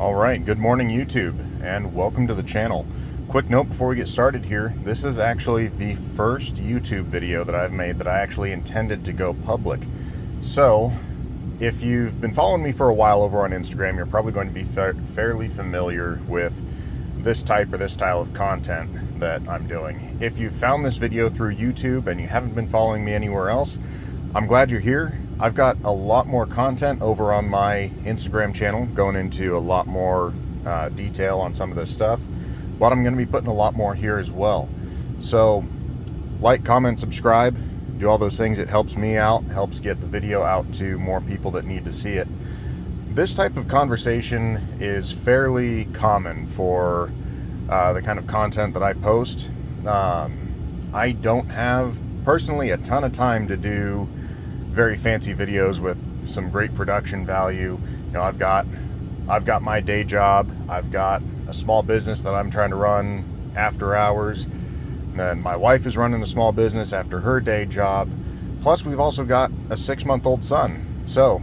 Alright, good morning YouTube, and welcome to the channel. Quick note before we get started here, this is actually the first YouTube video that I've made that I actually intended to go public. So, if you've been following me for a while over on Instagram, you're probably going to be fairly familiar with this type or this style of content that I'm doing. If you found this video through YouTube and you haven't been following me anywhere else, I'm glad you're here. I've got a lot more content over on my Instagram channel, going into a lot more detail on some of this stuff, but I'm going to be putting a lot more here as well. So like, comment, subscribe, do all those things. It helps me out, helps get the video out to more people that need to see it. This type of conversation is fairly common for the kind of content that I post. I don't have personally a ton of time to do very fancy videos with some great production value. You know, I've got my day job, I've got a small business that I'm trying to run after hours, and then my wife is running a small business after her day job, plus we've also got a 6-month-old son. So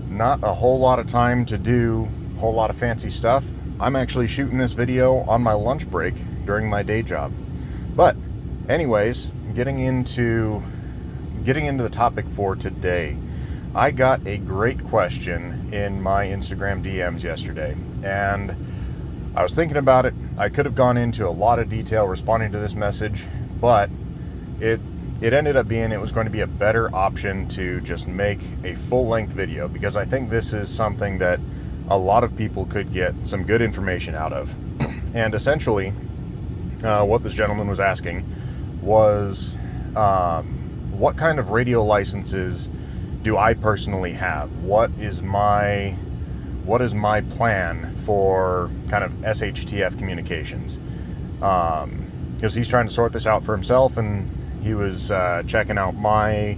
not a whole lot of time to do a whole lot of fancy stuff. I'm actually shooting this video on my lunch break during my day job. But anyways, getting into the topic for today, I got a great question in my Instagram DMs yesterday, and I was thinking about it. I could have gone into a lot of detail responding to this message, but it ended up being it was going to be a better option to just make a full-length video, because I think this is something that a lot of people could get some good information out of. And essentially, what this gentleman was asking was, what kind of radio licenses do I personally have? What is my plan for kind of SHTF communications? Because he's trying to sort this out for himself, and he was checking out my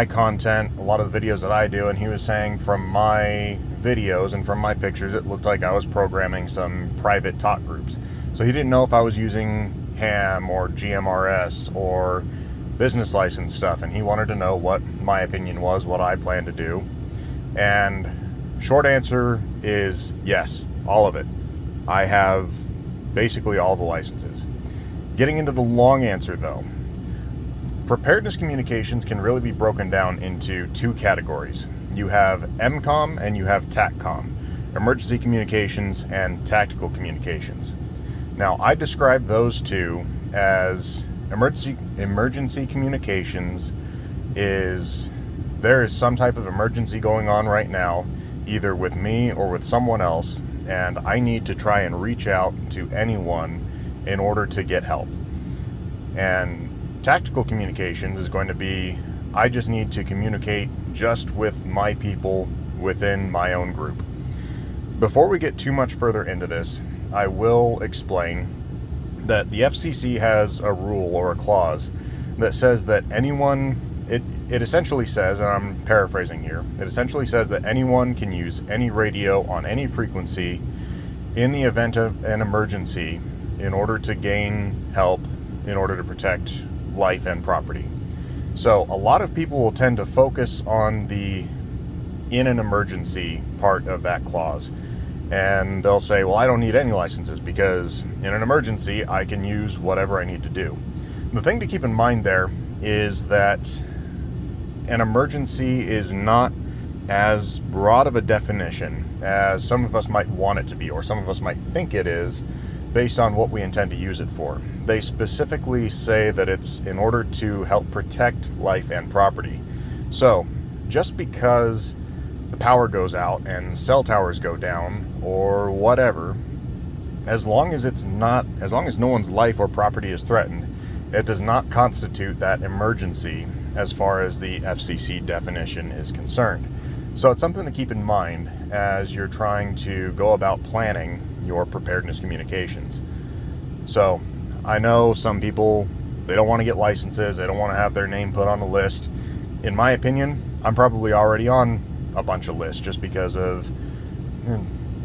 content, a lot of the videos that I do, and he was saying from my videos and from my pictures, it looked like I was programming some private talk groups. So he didn't know if I was using ham or GMRS or business license stuff, and he wanted to know what my opinion was, what I plan to do. And short answer is yes, all of it. I have basically all the licenses. Getting into the long answer though, preparedness communications can really be broken down into two categories. You have MCOM and you have TACCOM, emergency communications and tactical communications. Now, I describe those two as emergency communications is there is some type of emergency going on right now, either with me or with someone else, and I need to try and reach out to anyone in order to get help. And tactical communications is going to be, I just need to communicate just with my people within my own group. Before we get too much further into this, I will explain that the FCC has a rule or a clause that says that anyone, it essentially says, and I'm paraphrasing here, it essentially says that anyone can use any radio on any frequency in the event of an emergency in order to gain help, in order to protect life and property. So a lot of people will tend to focus on the in an emergency part of that clause. And they'll say, well, I don't need any licenses because in an emergency, I can use whatever I need to do. The thing to keep in mind there is that an emergency is not as broad of a definition as some of us might want it to be, or some of us might think it is, based on what we intend to use it for. They specifically say that it's in order to help protect life and property. So just because the power goes out and cell towers go down or whatever, as long as no one's life or property is threatened, it does not constitute that emergency as far as the FCC definition is concerned. So it's something to keep in mind as you're trying to go about planning your preparedness communications. So I know some people, they don't want to get licenses, they don't want to have their name put on a list. In my opinion, I'm probably already on a bunch of lists just because of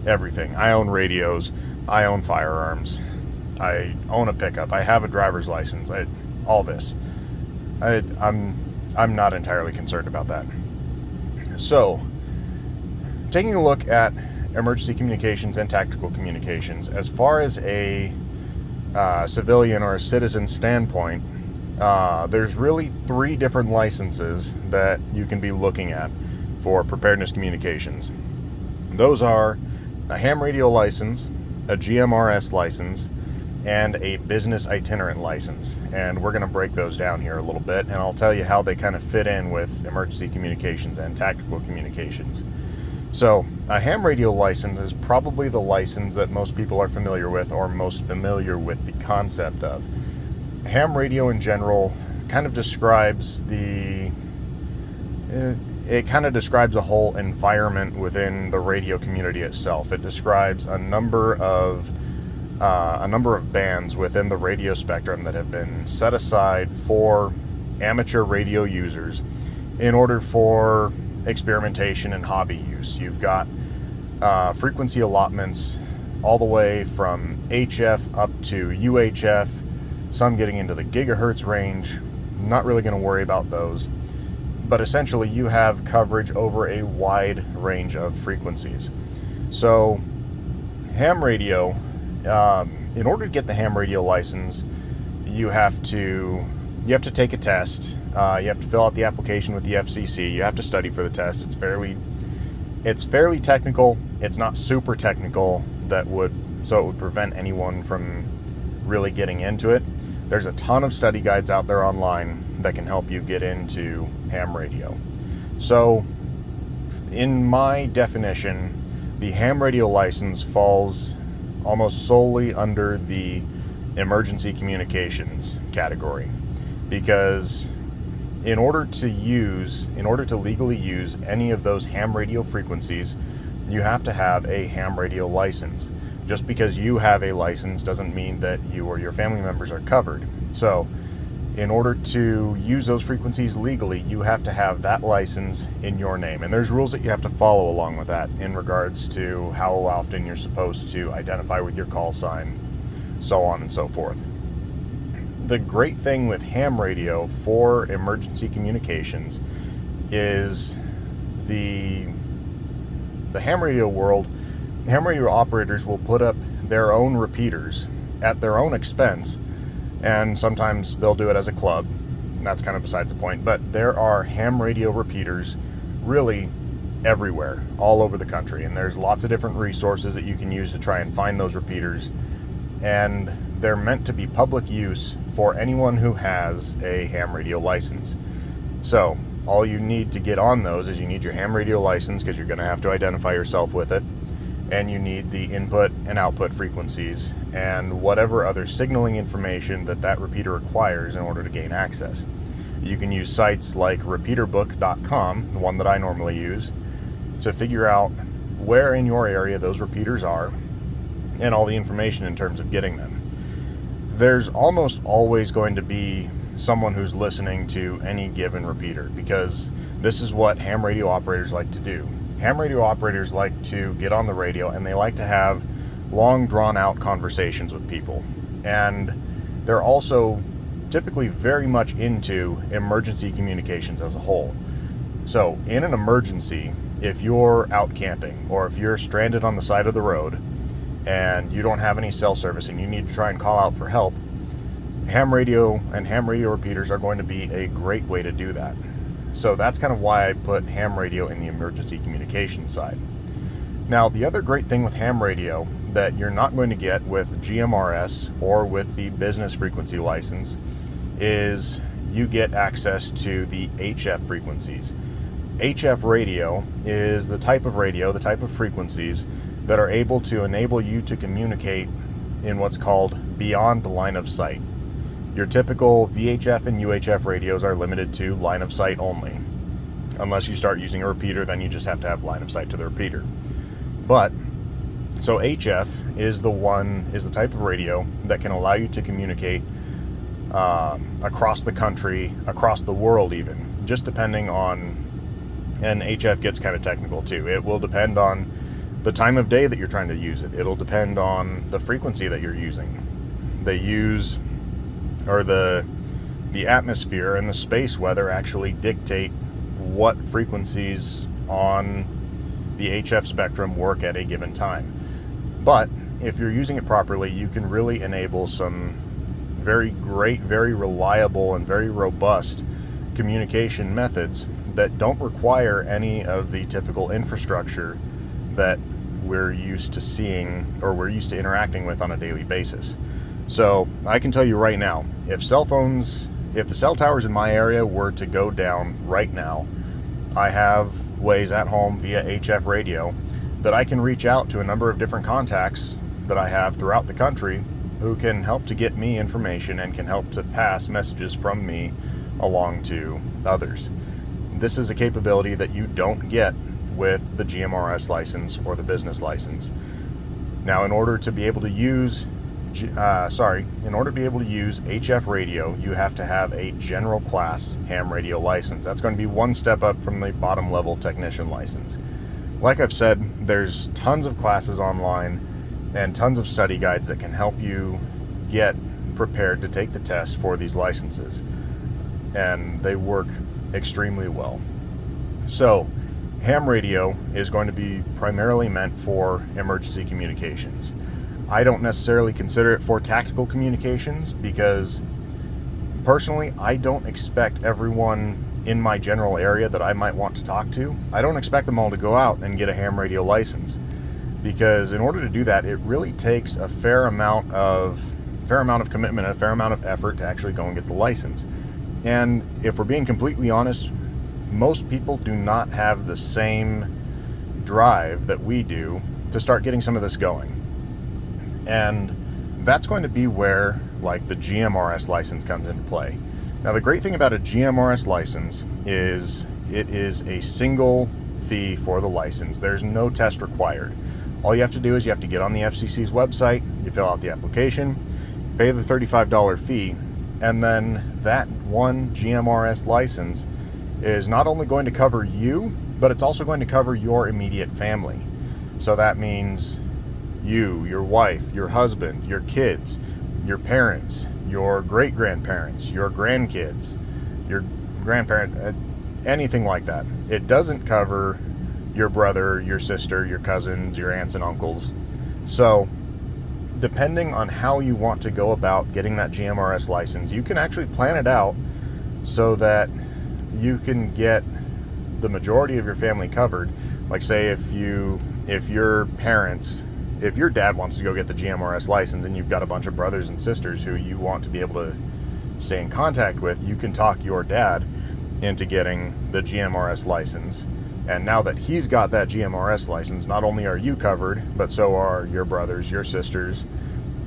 everything. I own radios, I own firearms, I own a pickup, I have a driver's license, all this. I'm not entirely concerned about that. So, taking a look at emergency communications and tactical communications. As far as a civilian or a citizen standpoint, there's really 3 different licenses that you can be looking at for preparedness communications. Those are a ham radio license, a GMRS license, and a business itinerant license. And we're going to break those down here a little bit, and I'll tell you how they kind of fit in with emergency communications and tactical communications. So a ham radio license is probably the license that most people are familiar with, or most familiar with the concept of. Ham radio in general kind of describes the whole environment within the radio community itself. It describes a number of bands within the radio spectrum that have been set aside for amateur radio users in order for experimentation and hobby use. You've got frequency allotments all the way from HF up to UHF, some getting into the gigahertz range. Not really going to worry about those. But essentially you have coverage over a wide range of frequencies. So ham radio, in order to get the ham radio license, you have to take a test. You have to fill out the application with the FCC. You have to study for the test. It's fairly technical. It's not super technical so it would prevent anyone from really getting into it. There's a ton of study guides out there online that can help you get into ham radio. So, in my definition, the ham radio license falls almost solely under the emergency communications category, because in order to legally use any of those ham radio frequencies, you have to have a ham radio license. Just because you have a license doesn't mean that you or your family members are covered. So, in order to use those frequencies legally, you have to have that license in your name. And there's rules that you have to follow along with that in regards to how often you're supposed to identify with your call sign, so on and so forth. The great thing with ham radio for emergency communications is the ham radio world. Ham radio operators will put up their own repeaters at their own expense, and sometimes they'll do it as a club, and that's kind of besides the point. But there are ham radio repeaters really everywhere, all over the country, and there's lots of different resources that you can use to try and find those repeaters, and they're meant to be public use for anyone who has a ham radio license. So all you need to get on those is you need your ham radio license, because you're going to have to identify yourself with it, and you need the input and output frequencies and whatever other signaling information that repeater requires in order to gain access. You can use sites like repeaterbook.com, the one that I normally use, to figure out where in your area those repeaters are and all the information in terms of getting them. There's almost always going to be someone who's listening to any given repeater, because this is what ham radio operators like to do. Ham radio operators like to get on the radio, and they like to have long, drawn-out conversations with people. And they're also typically very much into emergency communications as a whole. So, in an emergency, if you're out camping, or if you're stranded on the side of the road, and you don't have any cell service, and you need to try and call out for help, ham radio and ham radio repeaters are going to be a great way to do that. So that's kind of why I put ham radio in the emergency communications side. Now, the other great thing with ham radio that you're not going to get with GMRS or with the business frequency license is you get access to the HF frequencies. HF radio is the type of frequencies that are able to enable you to communicate in what's called beyond line of sight. Your typical VHF and UHF radios are limited to line of sight only. Unless you start using a repeater, then you just have to have line of sight to the repeater. So HF is the type of radio that can allow you to communicate across the country, across the world even, just depending on, and HF gets kind of technical too. It will depend on the time of day that you're trying to use it. It'll depend on the frequency that you're using. The atmosphere and the space weather actually dictate what frequencies on the HF spectrum work at a given time. But if you're using it properly, you can really enable some very great, very reliable, and very robust communication methods that don't require any of the typical infrastructure that we're used to seeing or we're used to interacting with on a daily basis. So I can tell you right now, if the cell towers in my area were to go down right now, I have ways at home via HF radio that I can reach out to a number of different contacts that I have throughout the country who can help to get me information and can help to pass messages from me along to others. This is a capability that you don't get with the GMRS license or the business license. Now, in order to be able to use HF radio, you have to have a general class ham radio license. That's going to be one step up from the bottom level technician license. Like I've said, there's tons of classes online and tons of study guides that can help you get prepared to take the test for these licenses. And they work extremely well. So, ham radio is going to be primarily meant for emergency communications. I don't necessarily consider it for tactical communications because personally, I don't expect everyone in my general area that I might want to talk to, I don't expect them all to go out and get a ham radio license, because in order to do that, it really takes a fair amount of commitment and a fair amount of effort to actually go and get the license. And if we're being completely honest, most people do not have the same drive that we do to start getting some of this going. And that's going to be where, like, the GMRS license comes into play. Now, the great thing about a GMRS license is it is a single fee for the license. There's no test required. All you have to do is you have to get on the FCC's website, you fill out the application, pay the $35 fee, and then that one GMRS license is not only going to cover you, but it's also going to cover your immediate family. So that means you, your wife, your husband, your kids, your parents, your great-grandparents, your grandkids, your grandparents, anything like that. It doesn't cover your brother, your sister, your cousins, your aunts and uncles. So depending on how you want to go about getting that GMRS license, you can actually plan it out so that you can get the majority of your family covered. Like, say if your dad wants to go get the GMRS license and you've got a bunch of brothers and sisters who you want to be able to stay in contact with, you can talk your dad into getting the GMRS license. And now that he's got that GMRS license, not only are you covered, but so are your brothers, your sisters,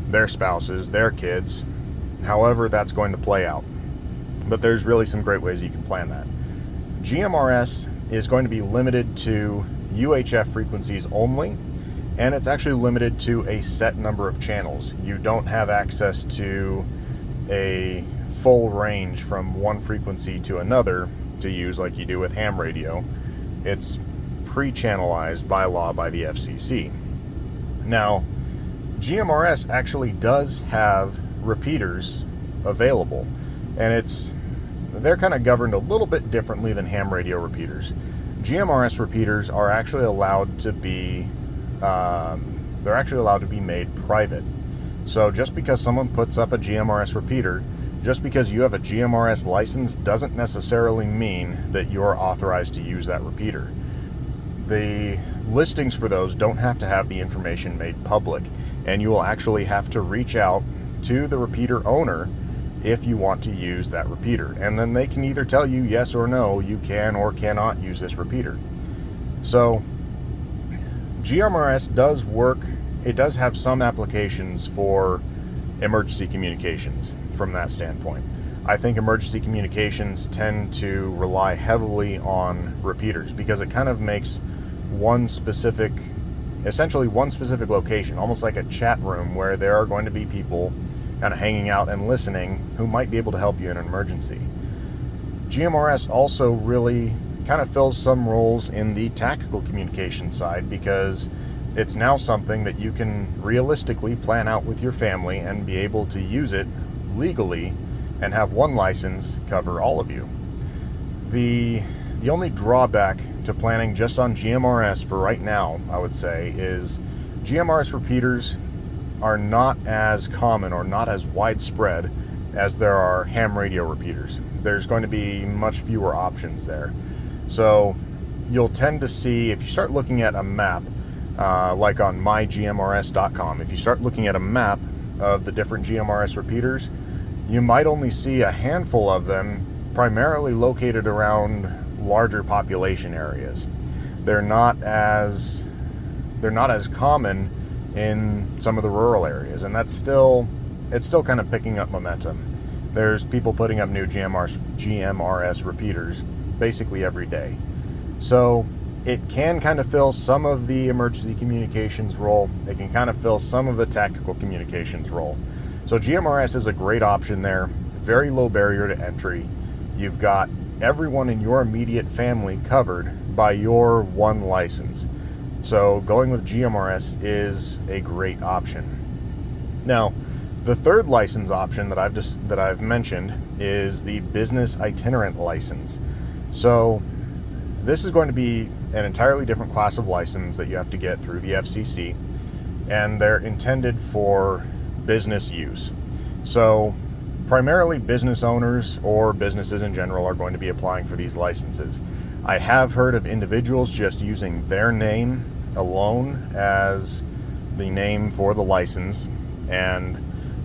their spouses, their kids, however that's going to play out. But there's really some great ways you can plan that. GMRS is going to be limited to UHF frequencies only, and it's actually limited to a set number of channels. You don't have access to a full range from one frequency to another to use like you do with ham radio. It's pre-channelized by law by the FCC. Now, GMRS actually does have repeaters available, and they're kind of governed a little bit differently than ham radio repeaters. GMRS repeaters are actually allowed to be made private. So just because someone puts up a GMRS repeater, just because you have a GMRS license doesn't necessarily mean that you're authorized to use that repeater. The listings for those don't have to have the information made public, and you will actually have to reach out to the repeater owner if you want to use that repeater. And then they can either tell you yes or no, you can or cannot use this repeater. So GMRS does work. It does have some applications for emergency communications from that standpoint. I think emergency communications tend to rely heavily on repeaters because it kind of makes essentially one specific location, almost like a chat room where there are going to be people kind of hanging out and listening who might be able to help you in an emergency. GMRS also really kind of fills some roles in the tactical communication side because it's now something that you can realistically plan out with your family and be able to use it legally and have one license cover all of you. The The only drawback to planning just on GMRS for right now, I would say, is GMRS repeaters are not as common or not as widespread as there are ham radio repeaters. There's going to be much fewer options there. So you'll tend to see, if you start looking at a map, like on mygmrs.com, if you start looking at a map of the different GMRS repeaters, you might only see a handful of them primarily located around larger population areas. They're not as common in some of the rural areas, and it's still kind of picking up momentum. There's people putting up new GMRS repeaters basically every day. So it can kind of fill some of the emergency communications role. It can kind of fill some of the tactical communications role. So GMRS is a great option there. Very low barrier to entry. You've got everyone in your immediate family covered by your one license. So going with GMRS is a great option. Now, the third license option that I've mentioned is the business itinerant license. So this is going to be an entirely different class of license that you have to get through the FCC, and they're intended for business use. So primarily business owners or businesses in general are going to be applying for these licenses. I have heard of individuals just using their name alone as the name for the license, and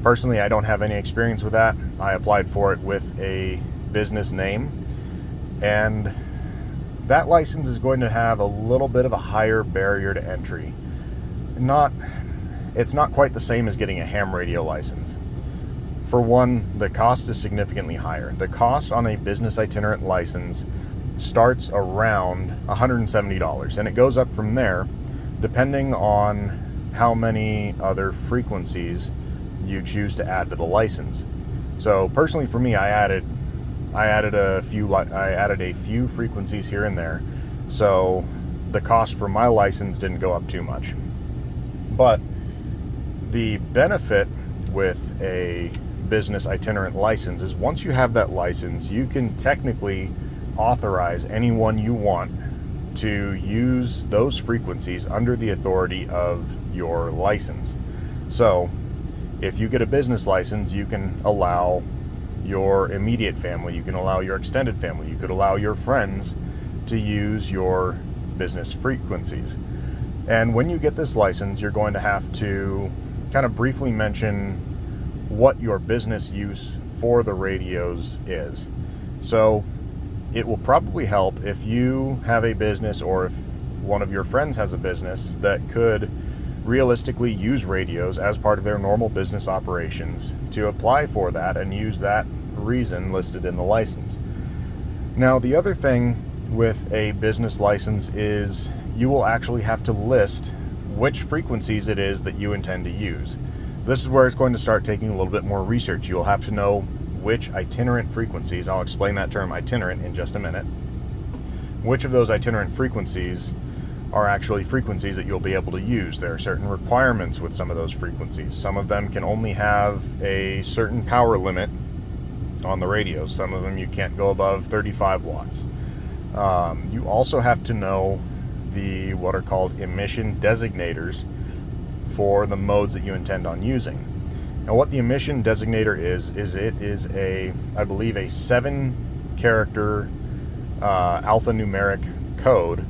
personally I don't have any experience with that. I applied for it with a business name, and that license is going to have a little bit of a higher barrier to entry. It's not quite the same as getting a ham radio license. For one, the cost is significantly higher. The cost on a business itinerant license starts around $170, and it goes up from there depending on how many other frequencies you choose to add to the license. So personally for me, I added a few frequencies here and there, so the cost for my license didn't go up too much. But the benefit with a business itinerant license is once you have that license, you can technically authorize anyone you want to use those frequencies under the authority of your license. So if you get a business license, you can allow your immediate family, you can allow your extended family, you could allow your friends to use your business frequencies. And when you get this license, you're going to have to kind of briefly mention what your business use for the radios is. So it will probably help if you have a business, or if one of your friends has a business that could realistically use radios as part of their normal business operations, to apply for that and use that reason listed in the license. Now, the other thing with a business license is you will actually have to list which frequencies it is that you intend to use. This is where it's going to start taking a little bit more research. You'll have to know which itinerant frequencies, I'll explain that term itinerant in just a minute, which of those itinerant frequencies are actually frequencies that you'll be able to use. There are certain requirements with some of those frequencies. Some of them can only have a certain power limit on the radios. Some of them you can't go above 35 watts. You also have to know what are called emission designators for the modes that you intend on using. Now, what the emission designator is it is I believe a 7-character alphanumeric code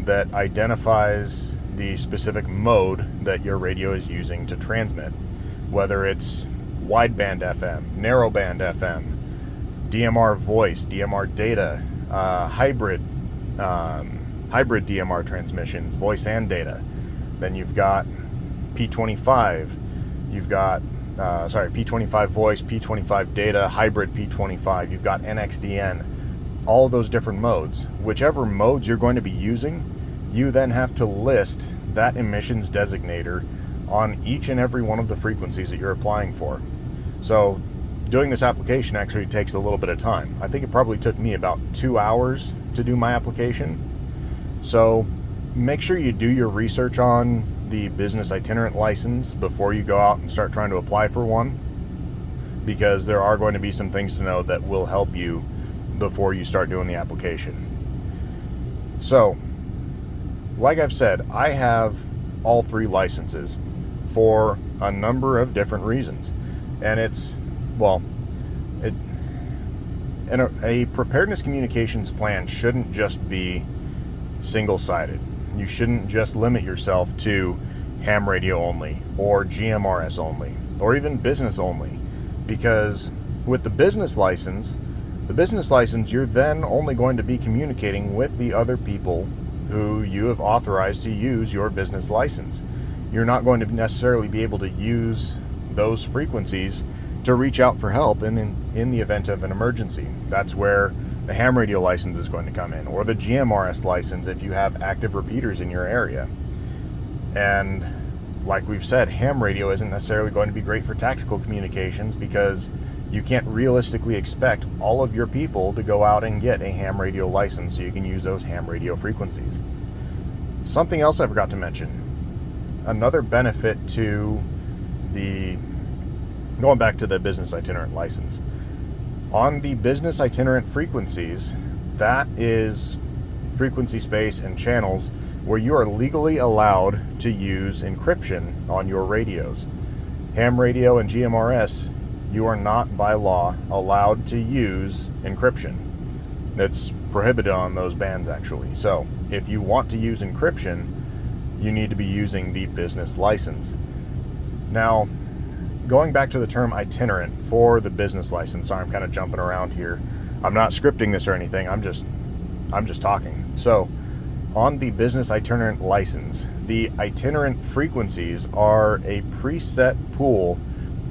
that identifies the specific mode that your radio is using to transmit, whether it's wideband FM, narrowband FM, DMR voice, DMR data, hybrid DMR transmissions, voice and data. Then you've got P25, you've got P25 voice, P25 data, hybrid P25, you've got NXDN, all of those different modes. Whichever modes you're going to be using, you then have to list that emissions designator on each and every one of the frequencies that you're applying for. So doing this application actually takes a little bit of time. I think it probably took me about 2 hours to do my application. So make sure you do your research on the business itinerant license before you go out and start trying to apply for one, because there are going to be some things to know that will help you before you start doing the application. So, like I've said, I have all 3 licenses for a number of different reasons. And a preparedness communications plan shouldn't just be single-sided. You shouldn't just limit yourself to ham radio only, or GMRS only, or even business only. Because with the business license, you're then only going to be communicating with the other people who you have authorized to use your business license. You're not going to necessarily be able to use those frequencies to reach out for help in the event of an emergency. That's where the ham radio license is going to come in, or the GMRS license if you have active repeaters in your area. And like we've said, ham radio isn't necessarily going to be great for tactical communications, because you can't realistically expect all of your people to go out and get a ham radio license so you can use those ham radio frequencies. Something else I forgot to mention. Another benefit to going back to the business itinerant license. On the business itinerant frequencies, that is frequency space and channels where you are legally allowed to use encryption on your radios. Ham radio and GMRS, you are not by law allowed to use encryption. It's prohibited on those bands, actually. So if you want to use encryption, you need to be using the business license. Now, going back to the term itinerant for the business license, sorry, I'm kind of jumping around here. I'm not scripting this or anything. I'm just talking. So, on the business itinerant license, the itinerant frequencies are a preset pool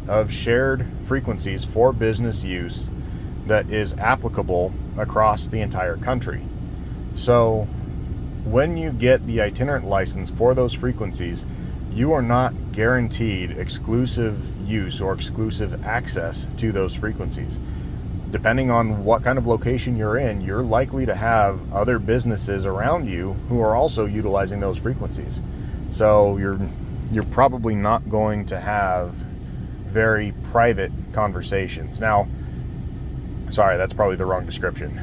of shared frequencies for business use that is applicable across the entire country. So, when you get the itinerant license for those frequencies, you are not guaranteed exclusive use or exclusive access to those frequencies. Depending on what kind of location you're in, you're likely to have other businesses around you who are also utilizing those frequencies. So you're probably not going to have very private conversations. Now, sorry, that's probably the wrong description.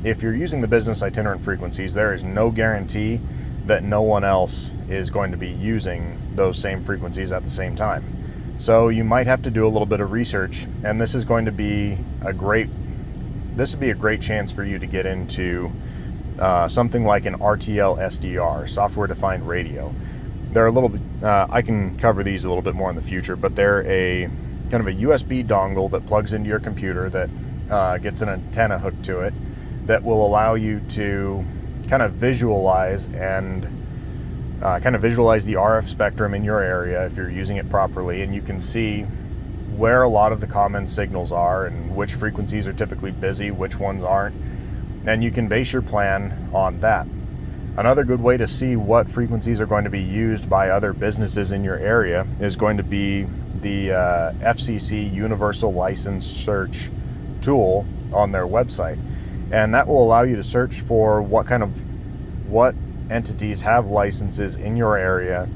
If you're using the business itinerant frequencies, there is no guarantee that no one else is going to be using those same frequencies at the same time. So you might have to do a little bit of research, and this would be a great chance for you to get into something like an RTL SDR, software defined radio. They're a little bit, I can cover these a little bit more in the future, but they're a kind of a USB dongle that plugs into your computer that gets an antenna hooked to it that will allow you to kind of visualize the RF spectrum in your area if you're using it properly, and you can see where a lot of the common signals are and which frequencies are typically busy, which ones aren't, and you can base your plan on that. Another good way to see what frequencies are going to be used by other businesses in your area is going to be the FCC Universal License Search tool on their website. And that will allow you to search for what entities have licenses in your area.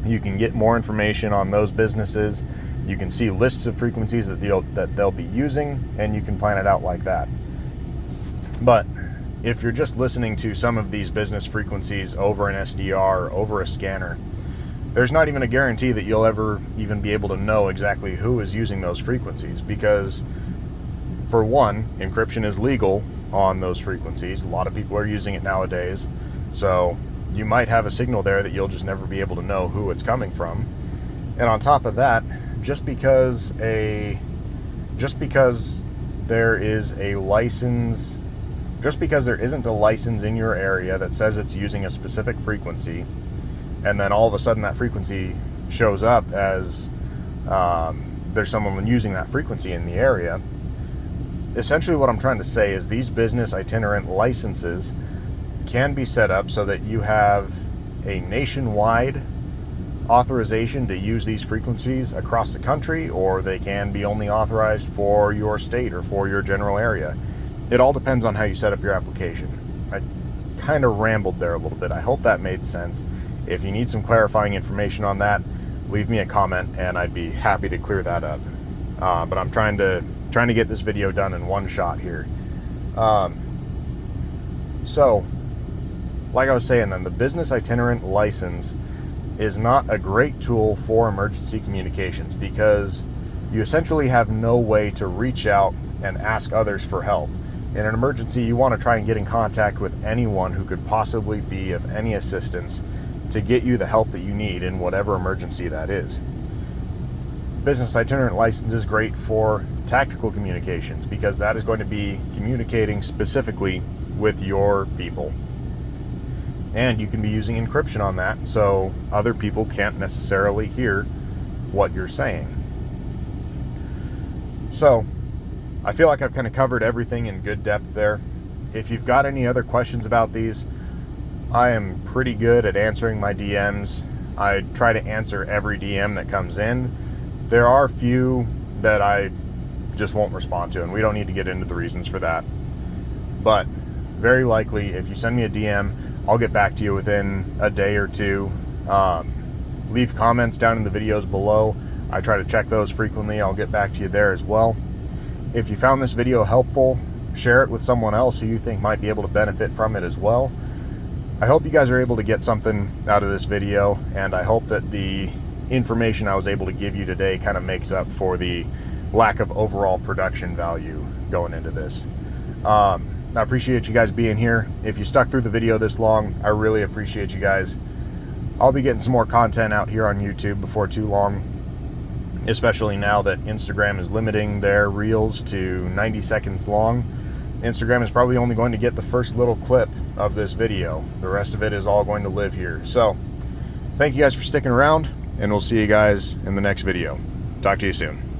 You can get more information on those businesses. You can see lists of frequencies that they'll be using, and you can plan it out like that. But if you're just listening to some of these business frequencies over an SDR or over a scanner, there's not even a guarantee that you'll ever even be able to know exactly who is using those frequencies, because for one, encryption is legal on those frequencies. A lot of people are using it nowadays. So you might have a signal there that you'll just never be able to know who it's coming from. And on top of that, just because there isn't a license in your area that says it's using a specific frequency, and then all of a sudden that frequency shows up as there's someone using that frequency in the area, essentially what I'm trying to say is these business itinerant licenses can be set up so that you have a nationwide authorization to use these frequencies across the country, or they can be only authorized for your state or for your general area. It all depends on how you set up your application. I kind of rambled there a little bit. I hope that made sense. If you need some clarifying information on that, leave me a comment and I'd be happy to clear that up. But I'm trying to get this video done in one shot here. So, like I was saying then, the business itinerant license is not a great tool for emergency communications because you essentially have no way to reach out and ask others for help. In an emergency, you want to try and get in contact with anyone who could possibly be of any assistance to get you the help that you need in whatever emergency that is. Business itinerant license is great for tactical communications because that is going to be communicating specifically with your people. And you can be using encryption on that so other people can't necessarily hear what you're saying. So, I feel like I've kind of covered everything in good depth there. If you've got any other questions about these, I am pretty good at answering my DMs. I try to answer every DM that comes in. There are a few that I just won't respond to, and we don't need to get into the reasons for that. But very likely, if you send me a DM, I'll get back to you within a day or two. Leave comments down in the videos below. I try to check those frequently. I'll get back to you there as well. If you found this video helpful, share it with someone else who you think might be able to benefit from it as well. I hope you guys are able to get something out of this video, and I hope that the information I was able to give you today kind of makes up for the lack of overall production value going into this. I appreciate you guys being here. If you stuck through the video this long, I really appreciate you guys. I'll be getting some more content out here on YouTube before too long, especially now that Instagram is limiting their reels to 90 seconds long. Instagram is probably only going to get the first little clip of this video. The rest of it is all going to live here. So, thank you guys for sticking around, and we'll see you guys in the next video. Talk to you soon.